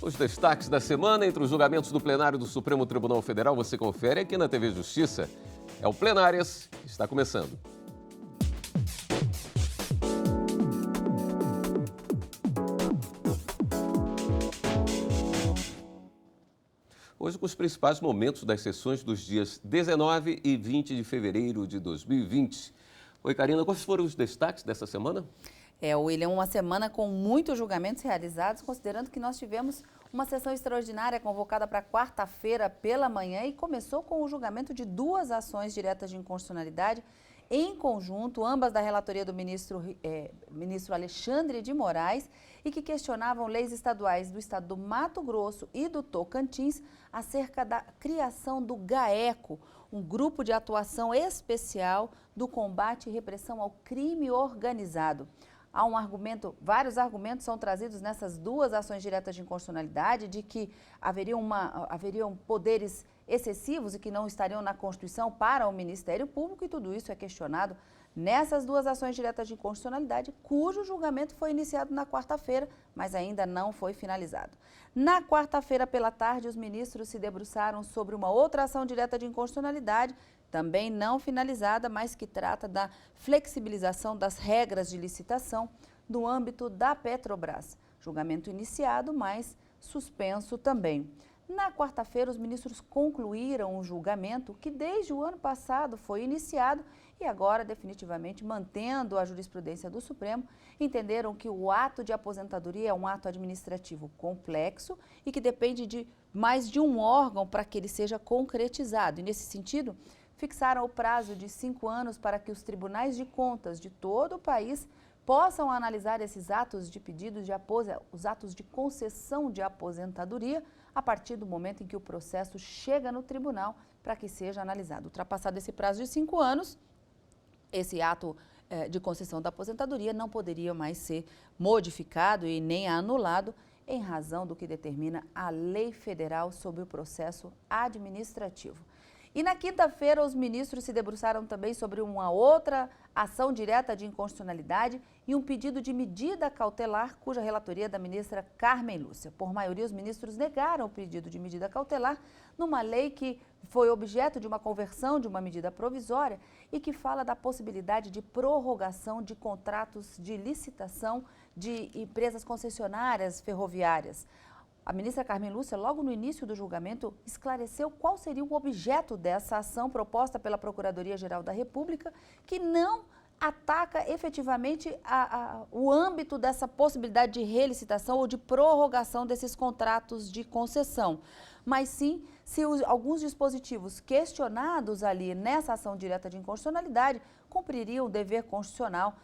Os destaques da semana entre os julgamentos do plenário do Supremo Tribunal Federal você confere aqui na TV Justiça. É o Plenárias, está começando. Hoje com os principais momentos das sessões dos dias 19 e 20 de fevereiro de 2020. Oi, Karina, quais foram os destaques dessa semana? William, uma semana com muitos julgamentos realizados, considerando que nós tivemos uma sessão extraordinária convocada para quarta-feira pela manhã e começou com o julgamento de duas ações diretas de inconstitucionalidade em conjunto, ambas da relatoria do ministro Alexandre de Moraes, e que questionavam leis estaduais do estado do Mato Grosso e do Tocantins acerca da criação do GAECO, um grupo de atuação especial do combate e repressão ao crime organizado. Há vários argumentos são trazidos nessas duas ações diretas de inconstitucionalidade de que haveriam poderes excessivos e que não estariam na Constituição para o Ministério Público, e tudo isso é questionado nessas duas ações diretas de inconstitucionalidade, cujo julgamento foi iniciado na quarta-feira, mas ainda não foi finalizado. Na quarta-feira pela tarde, os ministros se debruçaram sobre uma outra ação direta de inconstitucionalidade, também não finalizada, mas que trata da flexibilização das regras de licitação no âmbito da Petrobras. Julgamento iniciado, mas suspenso também. Na quarta-feira, os ministros concluíram o julgamento que desde o ano passado foi iniciado e agora, definitivamente, mantendo a jurisprudência do Supremo, entenderam que o ato de aposentadoria é um ato administrativo complexo e que depende de mais de um órgão para que ele seja concretizado. E, nesse sentido, fixaram o prazo de 5 anos para que os tribunais de contas de todo o país possam analisar esses atos de pedido de os atos de concessão de aposentadoria a partir do momento em que o processo chega no tribunal para que seja analisado. Ultrapassado esse prazo de 5 anos, esse ato de concessão da aposentadoria não poderia mais ser modificado e nem anulado em razão do que determina a Lei Federal sobre o processo administrativo. E na quinta-feira, os ministros se debruçaram também sobre uma outra ação direta de inconstitucionalidade e um pedido de medida cautelar, cuja relatoria é da ministra Carmen Lúcia. Por maioria, os ministros negaram o pedido de medida cautelar numa lei que foi objeto de uma conversão de uma medida provisória e que fala da possibilidade de prorrogação de contratos de licitação de empresas concessionárias ferroviárias. A ministra Carmen Lúcia, logo no início do julgamento, esclareceu qual seria o objeto dessa ação proposta pela Procuradoria-Geral da República, que não ataca efetivamente o âmbito dessa possibilidade de relicitação ou de prorrogação desses contratos de concessão, mas sim se alguns dispositivos questionados ali nessa ação direta de inconstitucionalidade cumpririam o dever constitucional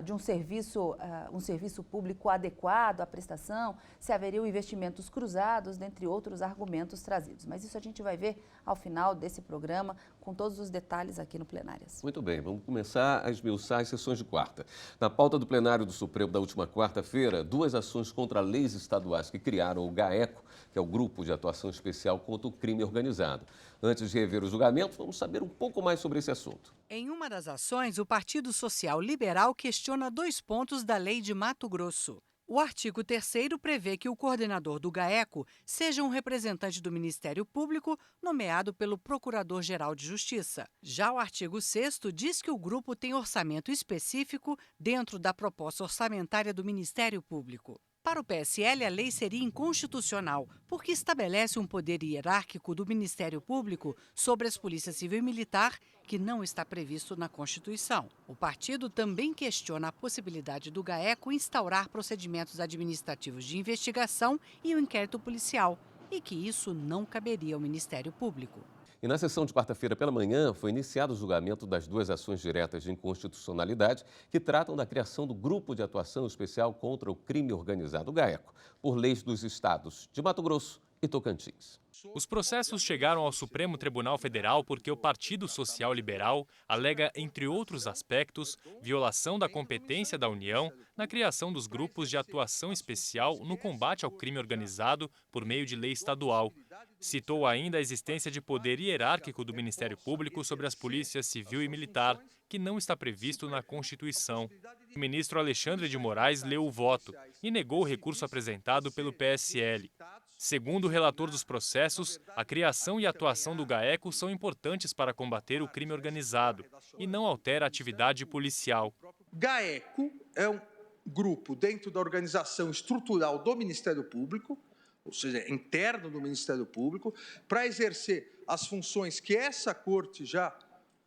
de um serviço público adequado à prestação, se haveriam investimentos cruzados, dentre outros argumentos trazidos. Mas isso a gente vai ver ao final desse programa, com todos os detalhes aqui no Plenárias. Muito bem, vamos começar a esmiuçar as sessões de quarta. Na pauta do plenário do Supremo da última quarta-feira, duas ações contra leis estaduais que criaram o GAECO, que é o Grupo de Atuação Especial contra o Crime Organizado. Antes de rever o julgamento, vamos saber um pouco mais sobre esse assunto. Em uma das ações, o Partido Social Liberal questiona 2 pontos da Lei de Mato Grosso. O artigo 3º prevê que o coordenador do GAECO seja um representante do Ministério Público nomeado pelo Procurador-Geral de Justiça. Já o artigo 6º diz que o grupo tem orçamento específico dentro da proposta orçamentária do Ministério Público. Para o PSL, a lei seria inconstitucional, porque estabelece um poder hierárquico do Ministério Público sobre as polícias civil e militar, que não está previsto na Constituição. O partido também questiona a possibilidade do GAECO instaurar procedimentos administrativos de investigação e o inquérito policial, e que isso não caberia ao Ministério Público. E na sessão de quarta-feira pela manhã foi iniciado o julgamento das duas ações diretas de inconstitucionalidade que tratam da criação do Grupo de Atuação Especial contra o Crime Organizado, o GAECO, por leis dos estados de Mato Grosso e Tocantins. Os processos chegaram ao Supremo Tribunal Federal porque o Partido Social Liberal alega, entre outros aspectos, violação da competência da União na criação dos grupos de atuação especial no combate ao crime organizado por meio de lei estadual Citou ainda a existência de poder hierárquico do Ministério Público sobre as polícias civil e militar, que não está previsto na Constituição. O ministro Alexandre de Moraes leu o voto e negou o recurso apresentado pelo PSL. Segundo o relator dos processos, a criação e a atuação do GAECO são importantes para combater o crime organizado e não altera a atividade policial. GAECO é um grupo dentro da organização estrutural do Ministério Público, ou seja, interno do Ministério Público, para exercer as funções que essa Corte já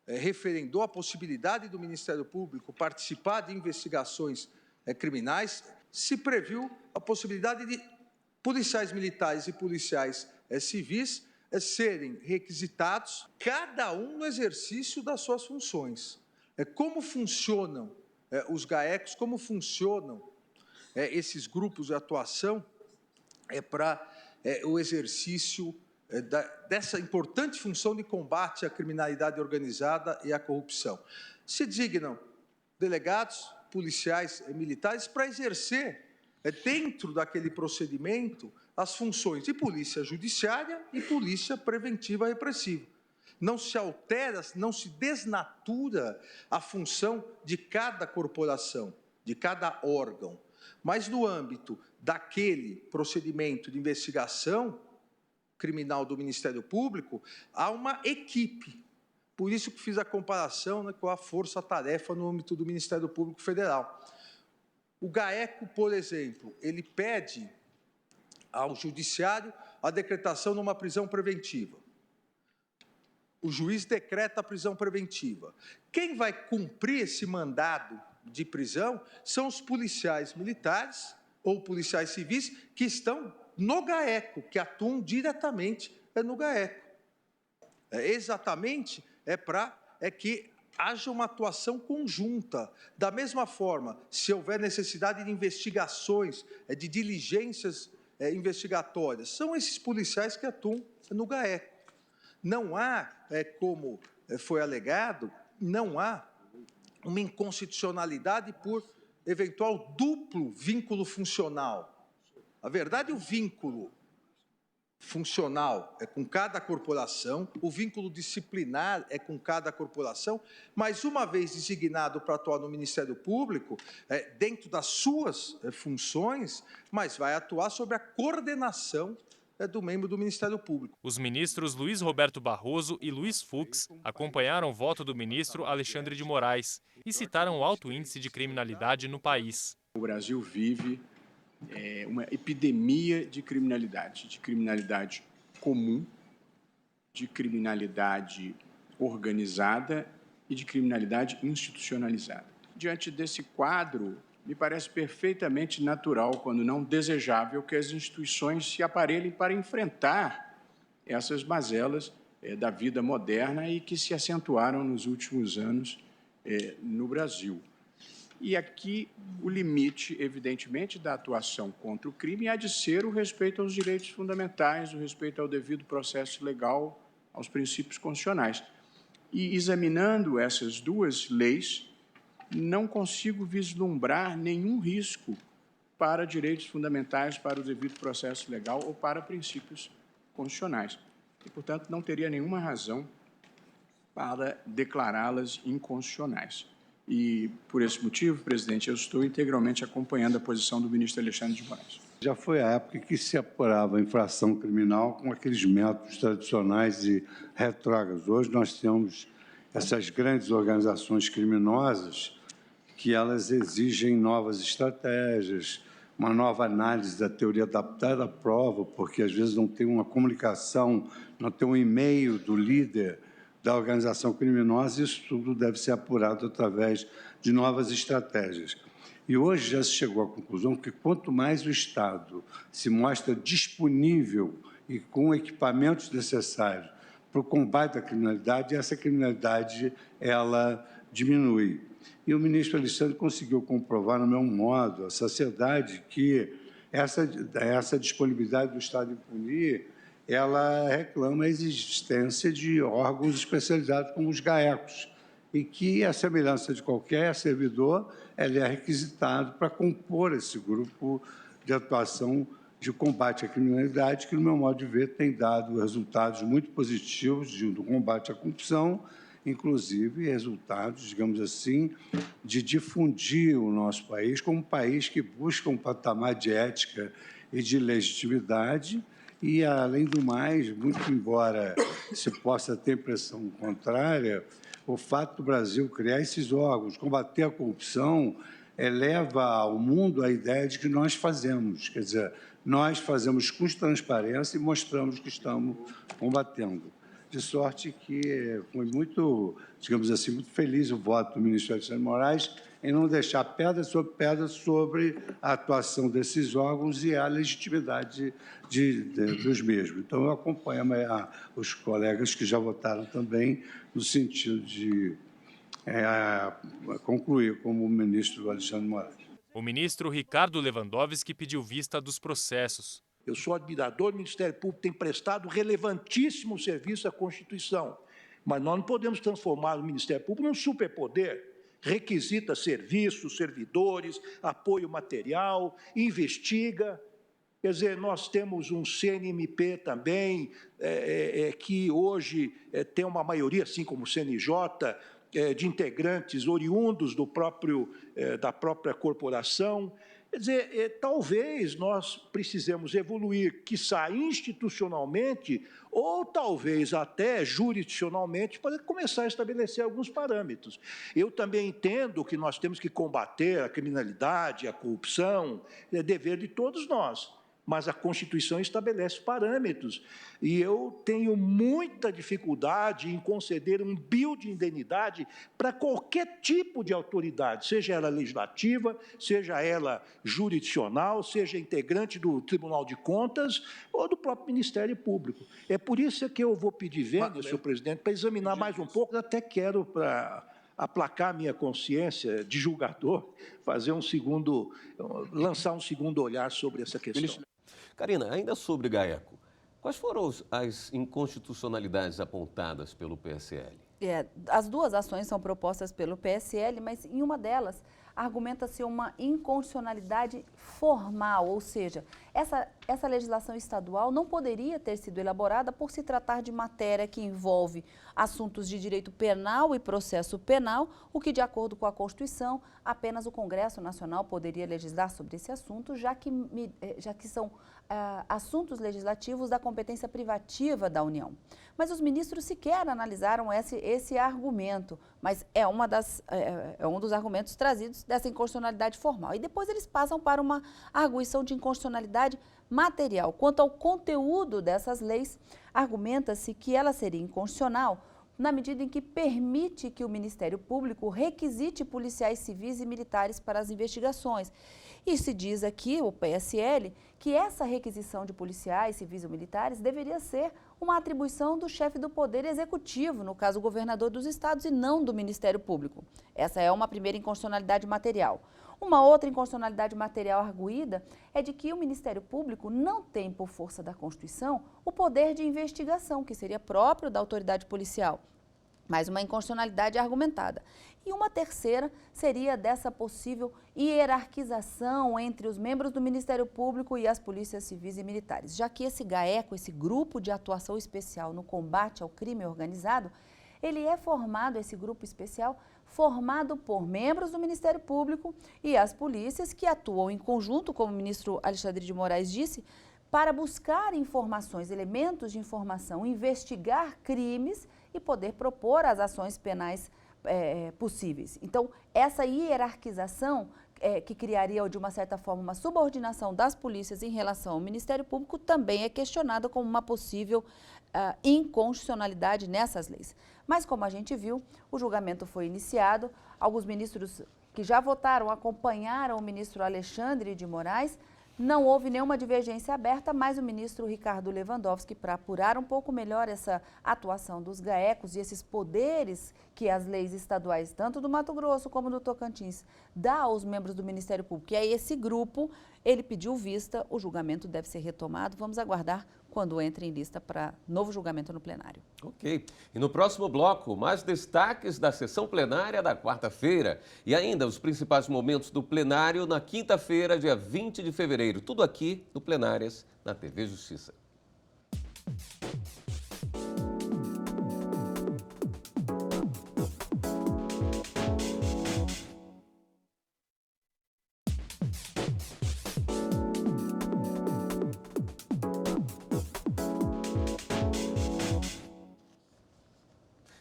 referendou, a possibilidade do Ministério Público participar de investigações criminais. Se previu a possibilidade de policiais militares e policiais civis serem requisitados, cada um no exercício das suas funções. Como funcionam os GAECos, como funcionam esses grupos de atuação para o exercício dessa importante função de combate à criminalidade organizada e à corrupção. Se designam delegados, policiais militares para exercer, dentro daquele procedimento, as funções de polícia judiciária e polícia preventiva repressiva. Não se altera, não se desnatura a função de cada corporação, de cada órgão, mas no âmbito daquele procedimento de investigação criminal do Ministério Público, há uma equipe. Por isso que fiz a comparação com a força-tarefa no âmbito do Ministério Público Federal. O GAECO, por exemplo, ele pede ao Judiciário a decretação de uma prisão preventiva. O juiz decreta a prisão preventiva. Quem vai cumprir esse mandado de prisão são os policiais militares ou policiais civis que estão no GAECO, que atuam diretamente no GAECO. Exatamente para que haja uma atuação conjunta. Da mesma forma, se houver necessidade de investigações, de diligências investigatórias, são esses policiais que atuam no GAECO. Não há, como foi alegado, não há uma inconstitucionalidade por eventual duplo vínculo funcional. A verdade, o vínculo funcional é com cada corporação, o vínculo disciplinar é com cada corporação, mas uma vez designado para atuar no Ministério Público, dentro das suas funções, mas vai atuar sobre a coordenação do membro do Ministério Público. Os ministros Luiz Roberto Barroso e Luiz Fux acompanharam o voto do ministro Alexandre de Moraes e citaram o alto índice de criminalidade no país. O Brasil vive uma epidemia de criminalidade comum, de criminalidade organizada e de criminalidade institucionalizada. Diante desse quadro, me parece perfeitamente natural, quando não desejável, que as instituições se aparelhem para enfrentar essas mazelas da vida moderna e que se acentuaram nos últimos anos no Brasil. E aqui o limite, evidentemente, da atuação contra o crime há de ser o respeito aos direitos fundamentais, o respeito ao devido processo legal, aos princípios constitucionais. E examinando essas duas leis, não consigo vislumbrar nenhum risco para direitos fundamentais, para o devido processo legal ou para princípios constitucionais. E, portanto, não teria nenhuma razão para declará-las inconstitucionais. E, por esse motivo, presidente, eu estou integralmente acompanhando a posição do ministro Alexandre de Moraes. Já foi a época que se apurava a infração criminal com aqueles métodos tradicionais e retrógrados. Hoje nós temos essas grandes organizações criminosas que elas exigem novas estratégias, uma nova análise da teoria adaptada à prova, porque às vezes não tem uma comunicação, não tem um e-mail do líder da organização criminosa, isso tudo deve ser apurado através de novas estratégias. E hoje já se chegou à conclusão que quanto mais o Estado se mostra disponível e com equipamentos necessários para o combate à criminalidade, essa criminalidade ela diminui. E o ministro Alexandre conseguiu comprovar, no meu modo, a saciedade, que essa disponibilidade do Estado em punir, ela reclama a existência de órgãos especializados como os GAECos, e que, a semelhança de qualquer servidor, ele é requisitado para compor esse grupo de atuação de combate à criminalidade, que, no meu modo de ver, tem dado resultados muito positivos do combate à corrupção, inclusive resultados, digamos assim, de difundir o nosso país como um país que busca um patamar de ética e de legitimidade. E, além do mais, muito embora se possa ter impressão contrária, o fato do Brasil criar esses órgãos, combater a corrupção, eleva ao mundo a ideia de que nós fazemos. Quer dizer, nós fazemos com transparência e mostramos que estamos combatendo. De sorte que foi muito, digamos assim, muito feliz o voto do ministro Alexandre de Moraes em não deixar pedra sobre a atuação desses órgãos e a legitimidade dos mesmos. Então, eu acompanho os colegas que já votaram também no sentido de concluir como o ministro Alexandre de Moraes. O ministro Ricardo Lewandowski pediu vista dos processos. Eu sou admirador do Ministério Público, tem prestado relevantíssimo serviço à Constituição, mas nós não podemos transformar o Ministério Público num superpoder. Requisita serviços, servidores, apoio material, investiga. Quer dizer, nós temos um CNMP também, que hoje tem uma maioria, assim como o CNJ, de integrantes oriundos da própria corporação. Quer dizer, talvez nós precisemos evoluir, quiçá institucionalmente, ou talvez até jurisdicionalmente, para começar a estabelecer alguns parâmetros. Eu também entendo que nós temos que combater a criminalidade, a corrupção, é dever de todos nós. Mas a Constituição estabelece parâmetros. E eu tenho muita dificuldade em conceder um bio de indeniidade para qualquer tipo de autoridade, seja ela legislativa, seja ela jurisdicional, seja integrante do Tribunal de Contas ou do próprio Ministério Público. É por isso que eu vou pedir vênia, senhor presidente, para examinar mais um pouco. Eu até quero, para aplacar minha consciência de julgador, lançar um segundo olhar sobre essa questão. Karina, ainda sobre GAECO, quais foram as inconstitucionalidades apontadas pelo PSL? As duas ações são propostas pelo PSL, mas em uma delas argumenta-se uma inconstitucionalidade formal, ou seja, essa legislação estadual não poderia ter sido elaborada por se tratar de matéria que envolve assuntos de direito penal e processo penal, o que, de acordo com a Constituição, apenas o Congresso Nacional poderia legislar sobre esse assunto, já que são assuntos legislativos da competência privativa da União. Mas os ministros sequer analisaram esse argumento, mas é um dos argumentos trazidos dessa inconstitucionalidade formal. E depois eles passam para uma arguição de inconstitucionalidade material. Quanto ao conteúdo dessas leis, argumenta-se que ela seria inconstitucional na medida em que permite que o Ministério Público requisite policiais civis e militares para as investigações. E se diz aqui, o PSL, que essa requisição de policiais civis ou militares deveria ser uma atribuição do chefe do Poder Executivo, no caso o governador dos estados, e não do Ministério Público. Essa é uma primeira inconstitucionalidade material. Uma outra inconstitucionalidade material arguída é de que o Ministério Público não tem, por força da Constituição, o poder de investigação, que seria próprio da autoridade policial. Mais uma inconstitucionalidade argumentada. E uma terceira seria dessa possível hierarquização entre os membros do Ministério Público e as polícias civis e militares, já que esse GAECO, esse Grupo de Atuação Especial no Combate ao Crime Organizado, esse grupo especial, formado por membros do Ministério Público e as polícias que atuam em conjunto, como o ministro Alexandre de Moraes disse, para buscar informações, elementos de informação, investigar crimes e poder propor as ações penais possíveis. Então, essa hierarquização que criaria, de uma certa forma, uma subordinação das polícias em relação ao Ministério Público também é questionada como uma possível inconstitucionalidade nessas leis. Mas, como a gente viu, o julgamento foi iniciado, alguns ministros que já votaram acompanharam o ministro Alexandre de Moraes. Não houve nenhuma divergência aberta, mas o ministro Ricardo Lewandowski, para apurar um pouco melhor essa atuação dos GAECOs e esses poderes que as leis estaduais, tanto do Mato Grosso como do Tocantins, dá aos membros do Ministério Público, e aí esse grupo, ele pediu vista, o julgamento deve ser retomado, vamos aguardar quando entra em lista para novo julgamento no plenário. Ok. E no próximo bloco, mais destaques da sessão plenária da quarta-feira e ainda os principais momentos do plenário na quinta-feira, dia 20 de fevereiro. Tudo aqui no Plenárias, na TV Justiça.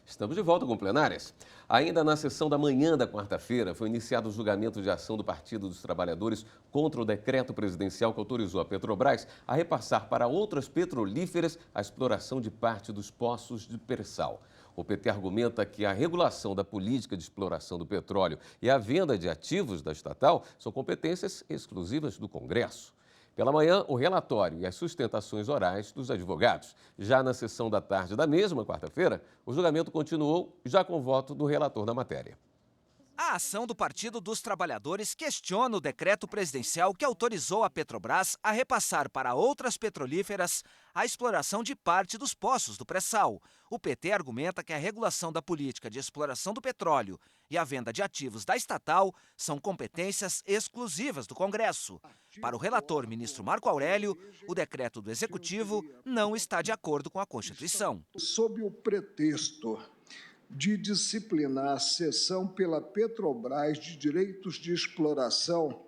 Estamos de volta com Plenárias. Ainda na sessão da manhã da quarta-feira, foi iniciado o julgamento de ação do Partido dos Trabalhadores contra o decreto presidencial que autorizou a Petrobras a repassar para outras petrolíferas a exploração de parte dos poços de pré-sal. O PT argumenta que a regulação da política de exploração do petróleo e a venda de ativos da estatal são competências exclusivas do Congresso. Pela manhã, o relatório e as sustentações orais dos advogados. Já na sessão da tarde da mesma quarta-feira, o julgamento continuou, já com voto do relator da matéria. A ação do Partido dos Trabalhadores questiona o decreto presidencial que autorizou a Petrobras a repassar para outras petrolíferas a exploração de parte dos poços do pré-sal. O PT argumenta que a regulação da política de exploração do petróleo e a venda de ativos da estatal são competências exclusivas do Congresso. Para o relator, ministro Marco Aurélio, o decreto do Executivo não está de acordo com a Constituição. Sob o pretexto de disciplinar a cessão pela Petrobras de direitos de exploração,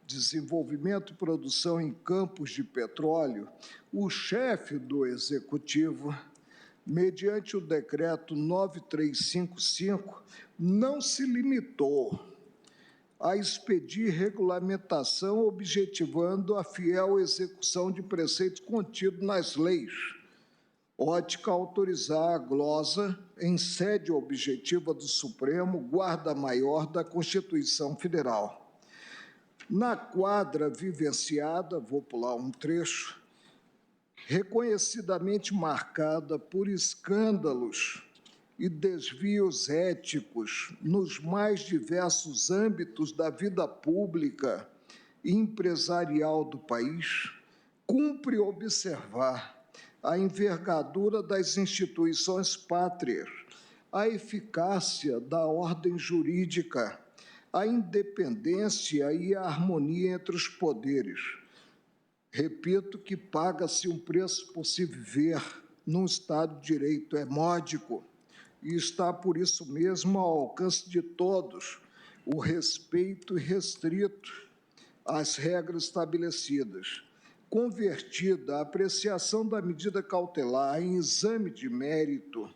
desenvolvimento e produção em campos de petróleo, o chefe do Executivo, mediante o decreto 9355, não se limitou a expedir regulamentação objetivando a fiel execução de preceitos contidos nas leis, ótica autorizar a glosa em sede objetiva do Supremo, guarda-maior da Constituição Federal. Na quadra vivenciada, vou pular um trecho, reconhecidamente marcada por escândalos e desvios éticos nos mais diversos âmbitos da vida pública e empresarial do país, cumpre observar a envergadura das instituições pátrias, a eficácia da ordem jurídica, a independência e a harmonia entre os poderes. Repito que paga-se um preço por se viver num Estado de Direito, é módico, e está por isso mesmo ao alcance de todos o respeito irrestrito às regras estabelecidas. Convertida a apreciação da medida cautelar em exame de mérito,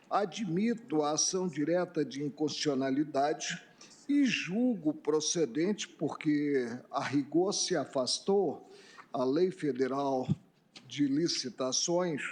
admito a ação direta de inconstitucionalidade e julgo procedente, porque a rigor se afastou a Lei Federal de Licitações,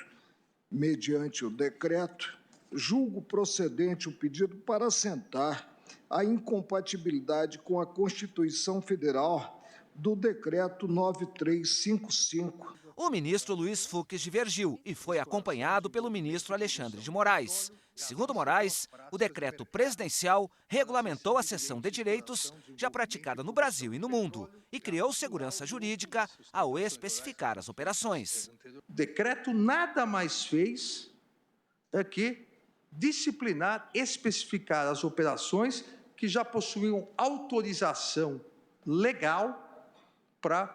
mediante o decreto, julgo procedente o pedido para assentar a incompatibilidade com a Constituição Federal do Decreto 9355. O ministro Luiz Fux divergiu e foi acompanhado pelo ministro Alexandre de Moraes. Segundo Moraes, o decreto presidencial regulamentou a cessão de direitos já praticada no Brasil e no mundo e criou segurança jurídica ao especificar as operações. O decreto nada mais fez que disciplinar, especificar as operações que já possuíam autorização legal para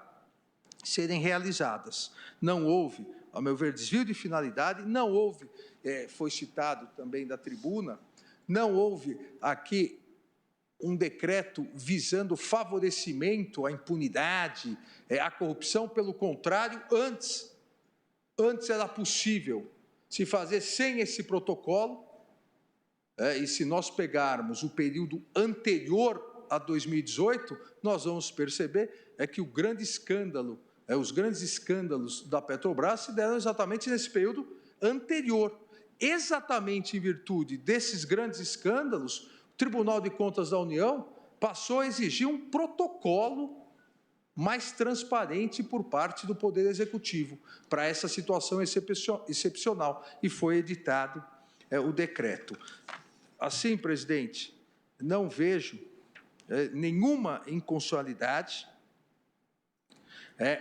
serem realizadas. Não houve, ao meu ver, desvio de finalidade, não houve, foi citado também da tribuna, não houve aqui um decreto visando favorecimento à impunidade, à corrupção, pelo contrário, antes era possível se fazer sem esse protocolo, e se nós pegarmos o período anterior a 2018, nós vamos perceber que o grande escândalo, os grandes escândalos da Petrobras se deram exatamente nesse período anterior. Exatamente em virtude desses grandes escândalos, o Tribunal de Contas da União passou a exigir um protocolo mais transparente por parte do Poder Executivo para essa situação excepcional, e foi editado o decreto. Assim, presidente, não vejo nenhuma inconstitucionalidade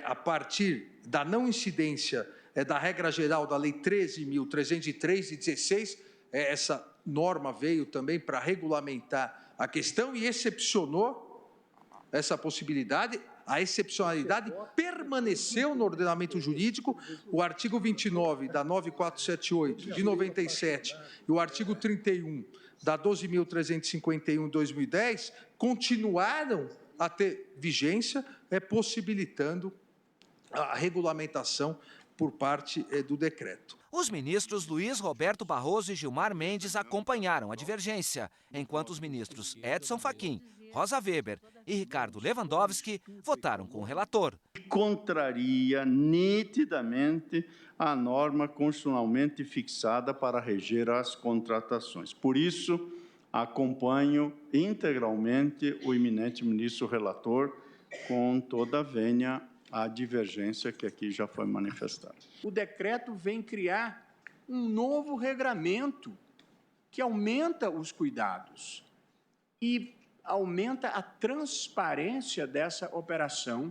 a partir da não incidência da regra geral da Lei 13.303 de 16, essa norma veio também para regulamentar a questão e excepcionou essa possibilidade. A excepcionalidade permaneceu no ordenamento jurídico. O artigo 29 da 9478 de 97 e o artigo 31 da 12.351 de 2010 continuaram a ter vigência, possibilitando a regulamentação por parte do decreto. Os ministros Luiz Roberto Barroso e Gilmar Mendes acompanharam a divergência, enquanto os ministros Edson Fachin, Rosa Weber e Ricardo Lewandowski votaram com o relator. Contraria nitidamente a norma constitucionalmente fixada para reger as contratações. Por isso, acompanho integralmente o eminente ministro relator com toda a vênia a divergência que aqui já foi manifestada. O decreto vem criar um novo regramento que aumenta os cuidados e aumenta a transparência dessa operação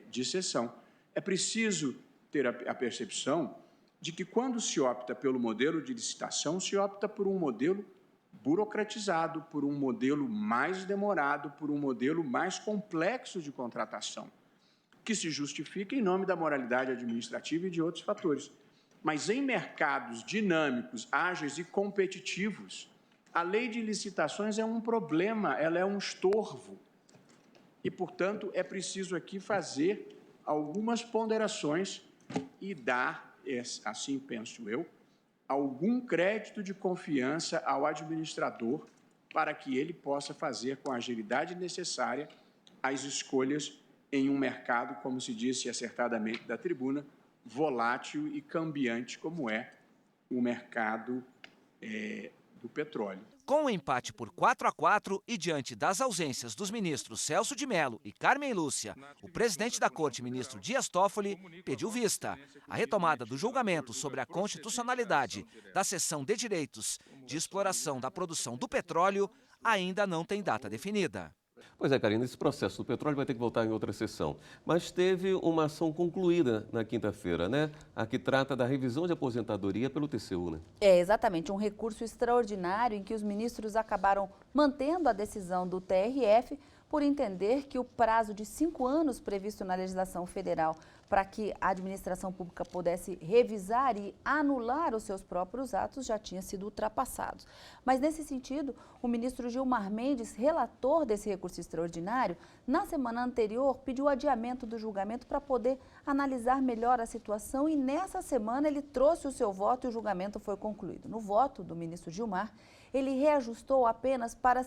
de cessão. É preciso ter a percepção de que, quando se opta pelo modelo de licitação, se opta por um modelo burocratizado, por um modelo mais demorado, por um modelo mais complexo de contratação, que se justifica em nome da moralidade administrativa e de outros fatores. Mas em mercados dinâmicos, ágeis e competitivos, a lei de licitações é um problema, ela é um estorvo. E, portanto, é preciso aqui fazer algumas ponderações e dar, assim penso eu, algum crédito de confiança ao administrador para que ele possa fazer com a agilidade necessária as escolhas em um mercado, como se disse acertadamente da tribuna, volátil e cambiante, como é o mercado do petróleo. Com o empate por 4-4 e diante das ausências dos ministros Celso de Mello e Carmen Lúcia, o presidente da Corte, ministro Dias Toffoli, pediu vista. A retomada do julgamento sobre a constitucionalidade da cessão de direitos de exploração da produção do petróleo ainda não tem data definida. Pois é, Karina, esse processo do petróleo vai ter que voltar em outra sessão. Mas teve uma ação concluída na quinta-feira, né? A que trata da revisão de aposentadoria pelo TCU, né? É, exatamente, um recurso extraordinário em que os ministros acabaram mantendo a decisão do TRF por entender que o prazo de 5 anos previsto na legislação federal para que a administração pública pudesse revisar e anular os seus próprios atos já tinha sido ultrapassado. Mas, nesse sentido, o ministro Gilmar Mendes, relator desse recurso extraordinário, na semana anterior pediu adiamento do julgamento para poder analisar melhor a situação e, nessa semana, ele trouxe o seu voto e o julgamento foi concluído. No voto do ministro Gilmar, ele reajustou apenas para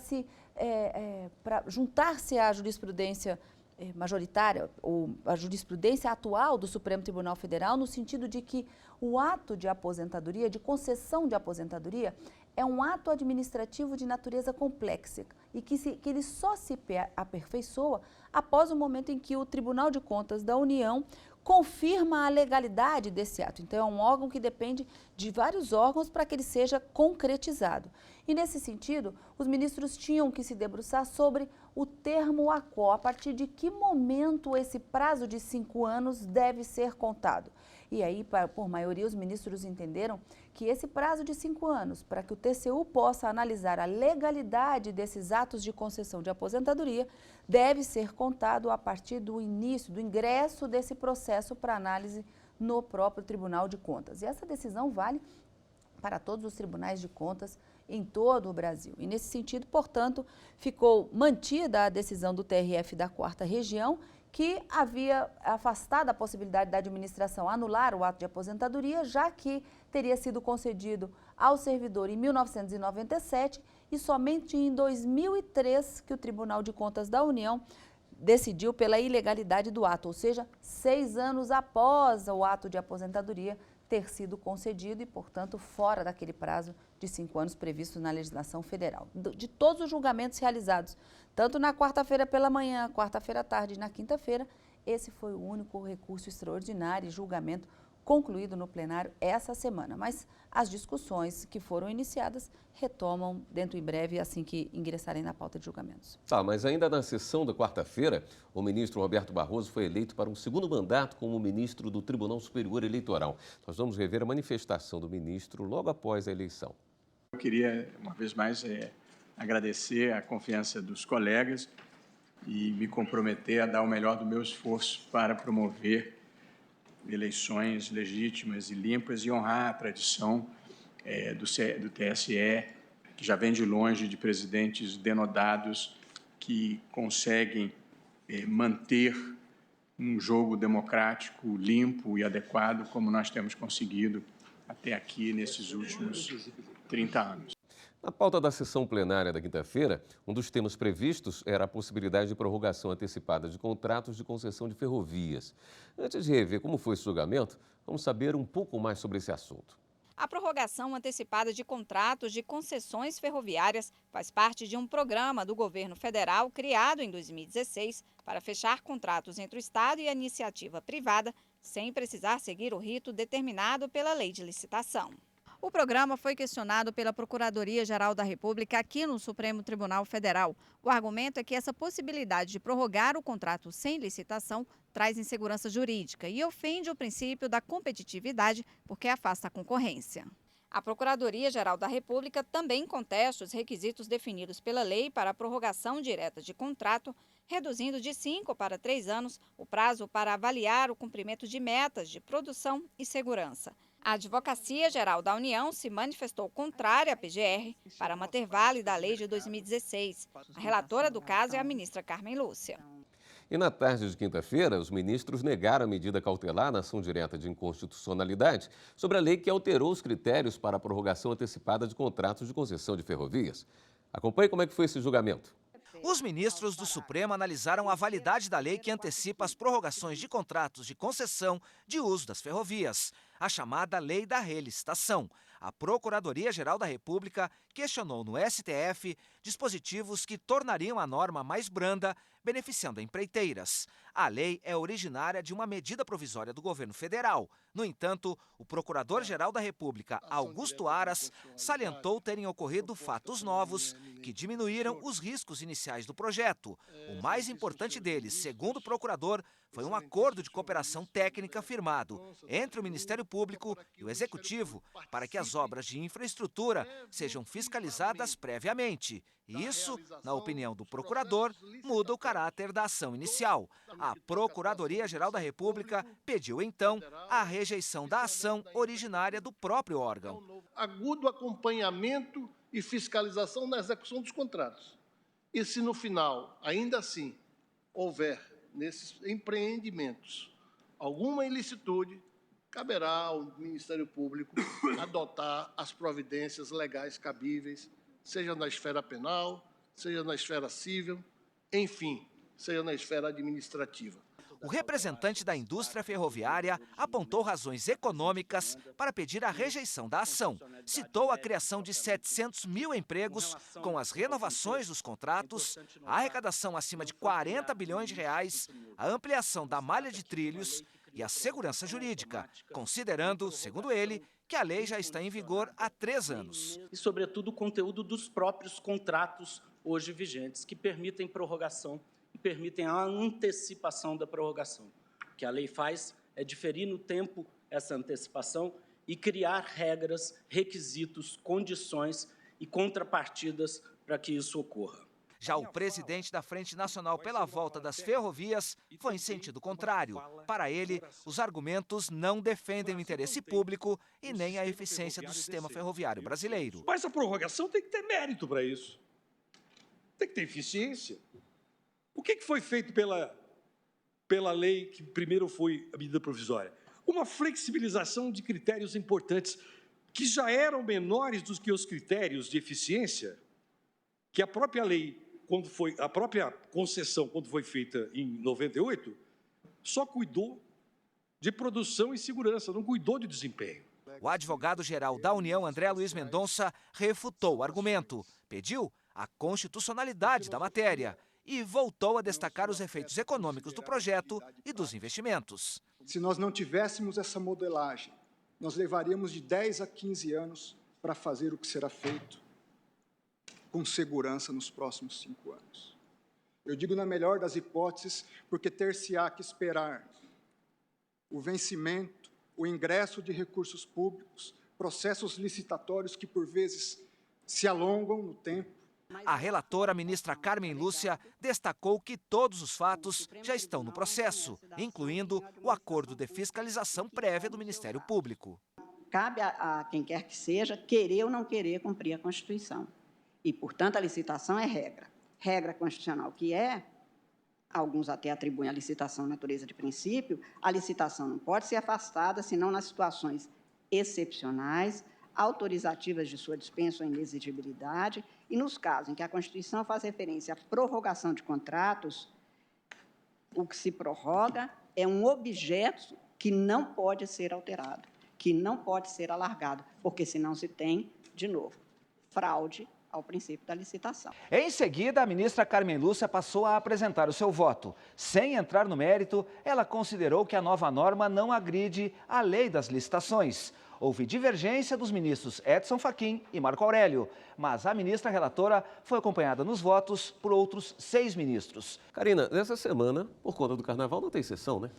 juntar-se à jurisprudência majoritária, ou a jurisprudência atual do Supremo Tribunal Federal, no sentido de que o ato de aposentadoria, de concessão de aposentadoria, é um ato administrativo de natureza complexa e que ele só se aperfeiçoa após o momento em que o Tribunal de Contas da União confirma a legalidade desse ato. Então, é um órgão que depende de vários órgãos para que ele seja concretizado. E, nesse sentido, os ministros tinham que se debruçar sobre o termo a qual, a partir de que momento esse prazo de 5 anos deve ser contado. E aí, por maioria, os ministros entenderam que esse prazo de 5 anos, para que o TCU possa analisar a legalidade desses atos de concessão de aposentadoria, deve ser contado a partir do início, do ingresso desse processo para análise no próprio Tribunal de Contas. E essa decisão vale para todos os tribunais de contas em todo o Brasil. E, nesse sentido, portanto, ficou mantida a decisão do TRF da 4ª Região, que havia afastado a possibilidade da administração anular o ato de aposentadoria, já que teria sido concedido ao servidor em 1997 e somente em 2003 que o Tribunal de Contas da União decidiu pela ilegalidade do ato, ou seja, 6 anos após o ato de aposentadoria ter sido concedido e, portanto, fora daquele prazo de 5 anos previsto na legislação federal. De todos os julgamentos realizados, tanto na quarta-feira pela manhã, quarta-feira à tarde e na quinta-feira, esse foi o único recurso extraordinário e julgamento concluído no plenário essa semana. Mas as discussões que foram iniciadas retomam dentro em breve, assim que ingressarem na pauta de julgamentos. Tá, mas ainda na sessão da quarta-feira, o ministro Roberto Barroso foi eleito para um segundo mandato como ministro do Tribunal Superior Eleitoral. Nós vamos rever a manifestação do ministro logo após a eleição. Eu queria, uma vez mais, agradecer a confiança dos colegas e me comprometer a dar o melhor do meu esforço para promover eleições legítimas e limpas e honrar a tradição do TSE, que já vem de longe de presidentes denodados que conseguem manter um jogo democrático, limpo e adequado, como nós temos conseguido até aqui nesses últimos 30 anos. Na pauta da sessão plenária da quinta-feira, um dos temas previstos era a possibilidade de prorrogação antecipada de contratos de concessão de ferrovias. Antes de rever como foi esse julgamento, vamos saber um pouco mais sobre esse assunto. A prorrogação antecipada de contratos de concessões ferroviárias faz parte de um programa do governo federal criado em 2016 para fechar contratos entre o Estado e a iniciativa privada, sem precisar seguir o rito determinado pela lei de licitação. O programa foi questionado pela Procuradoria-Geral da República aqui no Supremo Tribunal Federal. O argumento é que essa possibilidade de prorrogar o contrato sem licitação traz insegurança jurídica e ofende o princípio da competitividade porque afasta a concorrência. A Procuradoria-Geral da República também contesta os requisitos definidos pela lei para a prorrogação direta de contrato, reduzindo de 5 para 3 anos o prazo para avaliar o cumprimento de metas de produção e segurança. A Advocacia Geral da União se manifestou contrária à PGR para manter válida a lei de 2016. A relatora do caso é a ministra Carmen Lúcia. E na tarde de quinta-feira, os ministros negaram a medida cautelar na ação direta de inconstitucionalidade sobre a lei que alterou os critérios para a prorrogação antecipada de contratos de concessão de ferrovias. Acompanhe como é que foi esse julgamento. Os ministros do Supremo analisaram a validade da lei que antecipa as prorrogações de contratos de concessão de uso das ferrovias, a chamada Lei da Relicitação. A Procuradoria-Geral da República questionou no STF dispositivos que tornariam a norma mais branda, beneficiando empreiteiras. A lei é originária de uma medida provisória do governo federal. No entanto, o Procurador-Geral da República, Augusto Aras, salientou terem ocorrido fatos novos que diminuíram os riscos iniciais do projeto. O mais importante deles, segundo o procurador, foi um acordo de cooperação técnica firmado entre o Ministério Público e o Executivo para que as obras de infraestrutura sejam fiscalizadas previamente. Isso, na opinião do procurador, muda o caráter da ação inicial. A Procuradoria-Geral da República pediu, então, a rejeição da ação originária do próprio órgão. Agudo acompanhamento e fiscalização na execução dos contratos. E se no final, ainda assim, houver nesses empreendimentos alguma ilicitude, caberá ao Ministério Público adotar as providências legais cabíveis, seja na esfera penal, seja na esfera civil, enfim, seja na esfera administrativa. O representante da indústria ferroviária apontou razões econômicas para pedir a rejeição da ação. Citou a criação de 700 mil empregos com as renovações dos contratos, a arrecadação acima de 40 bilhões de reais, a ampliação da malha de trilhos e a segurança jurídica, considerando, segundo ele, que a lei já está em vigor há 3 anos. E, sobretudo, o conteúdo dos próprios contratos hoje vigentes, que permitem prorrogação e permitem a antecipação da prorrogação. O que a lei faz é diferir no tempo essa antecipação e criar regras, requisitos, condições e contrapartidas para que isso ocorra. Já o presidente da Frente Nacional pela Volta das Ferrovias foi em sentido contrário. Para ele, os argumentos não defendem o interesse público e nem a eficiência do sistema ferroviário brasileiro. Mas a prorrogação tem que ter mérito para isso. Tem que ter eficiência. O que foi feito pela lei que primeiro foi a medida provisória? Uma flexibilização de critérios importantes que já eram menores do que os critérios de eficiência que a própria lei, a própria concessão, quando foi feita em 98, só cuidou de produção e segurança, não cuidou de desempenho. O advogado-geral da União, André Luiz Mendonça, refutou o argumento, pediu a constitucionalidade da matéria e voltou a destacar os efeitos econômicos do projeto e dos investimentos. Se nós não tivéssemos essa modelagem, nós levaríamos de 10 a 15 anos para fazer o que será feito com segurança nos próximos 5 anos. Eu digo na melhor das hipóteses, porque ter-se-á que esperar o vencimento, o ingresso de recursos públicos, processos licitatórios que, por vezes, se alongam no tempo. A relatora, ministra Carmen Lúcia, destacou que todos os fatos já estão no processo, incluindo o acordo de fiscalização prévia do Ministério Público. Cabe a quem quer que seja querer ou não querer cumprir a Constituição. E, portanto, a licitação é regra. Regra constitucional que é, alguns até atribuem a licitação natureza de princípio, a licitação não pode ser afastada senão nas situações excepcionais, autorizativas de sua dispensa ou inexigibilidade, e nos casos em que a Constituição faz referência à prorrogação de contratos, o que se prorroga é um objeto que não pode ser alterado, que não pode ser alargado, porque senão se tem, de novo, fraude ao princípio da licitação. Em seguida, a ministra Carmen Lúcia passou a apresentar o seu voto. Sem entrar no mérito, ela considerou que a nova norma não agride a lei das licitações. Houve divergência dos ministros Edson Fachin e Marco Aurélio, mas a ministra relatora foi acompanhada nos votos por outros 6 ministros. Karina, nessa semana, por conta do carnaval, não tem sessão, né?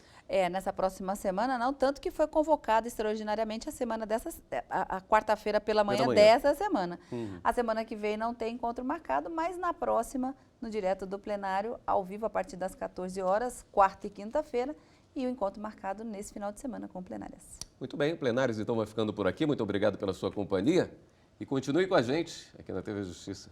Nessa próxima semana não, tanto que foi convocada extraordinariamente a quarta-feira pela manhã dessa semana. A semana que vem não tem encontro marcado, mas na próxima, no direto do plenário, ao vivo, a partir das 14 horas, quarta e quinta-feira, e o encontro marcado nesse final de semana com plenárias. Muito bem, plenários então vai ficando por aqui. Muito obrigado pela sua companhia e continue com a gente aqui na TV Justiça.